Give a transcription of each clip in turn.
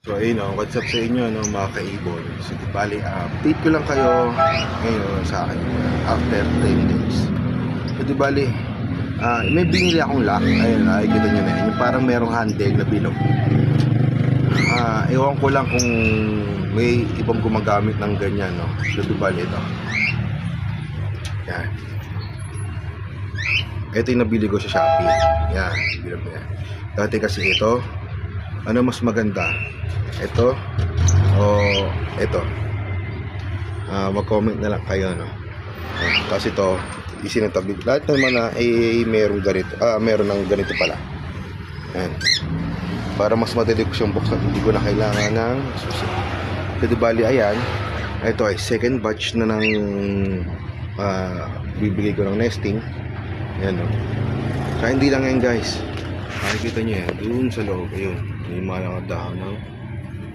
So ayun o, what's up sa inyo no, mga kaibon. So bali, update ko lang kayo ngayon sa akin after 10 days. So di bali, may binili akong lock. Ayun, nakikita nyo na yun. Yung parang merong handle na bilog. Ewan ko lang kung may ibang gumagamit ng ganyan, no. So di bali ito. Yan. Ito yung nabili ko sa Shopee. Yan, bilog na yan. Dati kasi ito, ano mas maganda? Ito o ito? Mag-comment na lang kayo, no? Kasi ito isinatabi lahat naman na meron ganito, meron ng ganito pala. Ayan. Para mas madali ko siyang buksan, hindi ko na kailangan ng susi. Kasi bali, ayan, ito ay second batch na ng bibigay ko ng nesting. Ayan, no? Kaya hindi lang yan, guys. Nakikita nyo yan, doon sa loob, ayun, yung mga dahon, no?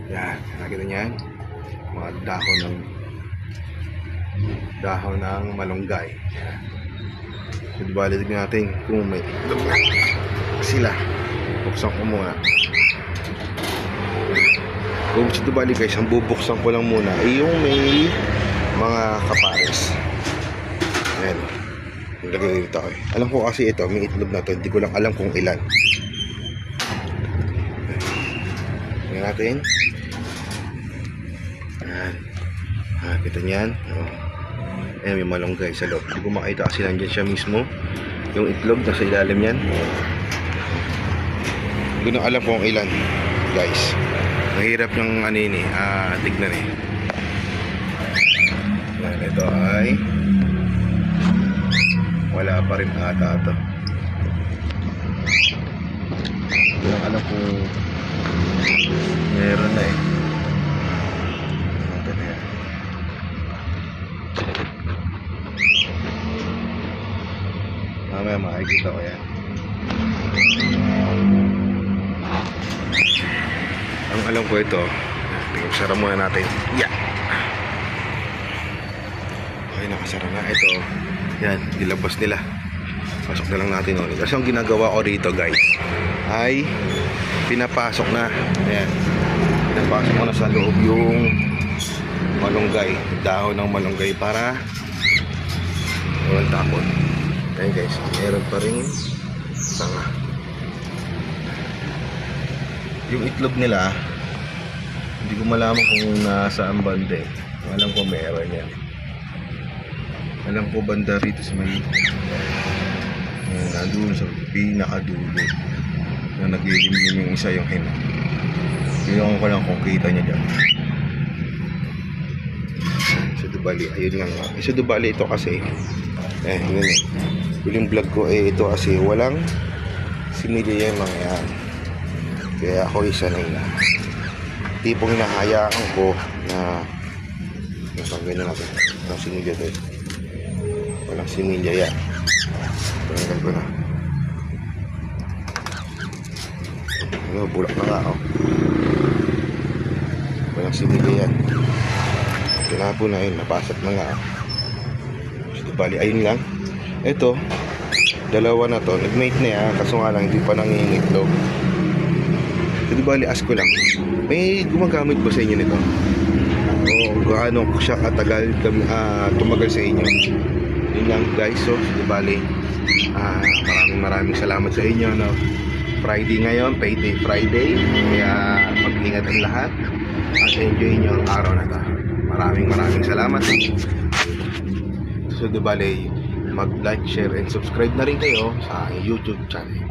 Yan, nakikita nyo yan, mga dahon ng malunggay. So, balik natin kung may itlog sila. Buksan ko muna. Kung gusto balik guys, ang bubuksan ko lang muna ay yung may mga kapares. Ayan, nilagay dito ako. Alam ko kasi ito, may itlog na to, hindi ko lang alam kung ilan. Tingnan natin. Ayan, kita nyan. Ayan, may malunggay sa loob. Hindi ko makita kasi nandyan siya mismo. Yung itlog nasa ilalim yan. Hindi ko na alam kung ilan, guys. Mahirap yung ano yun tignan eh. Ayan, ito ay wala pa rin ata ito. Hindi ko na alam kung meron na eh. Mamaya makikita ko yan. Ang alam ko ito, sara muna natin. Yeah. Okay, nakasara na. Ito, yan, dilabas nila. Pasok na lang natin ulit. Kasi ang ginagawa ko rito guys ay pinapasok na. Ayan, pinapasok ko na sa loob yung malunggay, dahon ng malunggay para walang tapon. Ayan guys, meron pa rin sanga. Yung itlog nila, hindi ko malaman kung nasaan banda eh. Alam ko meron yan. Alam ko banda rito sa may nandun sa pinakadulo na naglilimlim yung isa yung hina. Tingnan ko lang kung kita niya dyan. Sa Dubali, ayun lang. Sa Dubali ito kasi yun eh. Yung vlog ko ito kasi walang simili yan mga yan. Kaya ako isa na yun. Tipong hinahayaan ko na nasangay na natin. Walang similya doon. Walang similya yan. Tanggal ko na. Bulak na nga ako. Walang similya yan. Tinapon na yun. Napasok na nga ako. Bali, ayun lang. Ito, dalawa na to. Nag-mate na yan. Kaso nga lang, hindi pa nangingitlog. Ito bali, ask ko lang. May gumagamit ba sa inyo nito? O gaano siya katagal tumagal sa inyo? Yun lang guys. So, ito bali, maraming salamat sa inyo. No? Friday ngayon, payday Friday. Kaya mag-ingat ang lahat. At enjoy nyo ang araw na to. Maraming salamat. So, di bale, mag-like, share, and subscribe na rin kayo sa YouTube channel.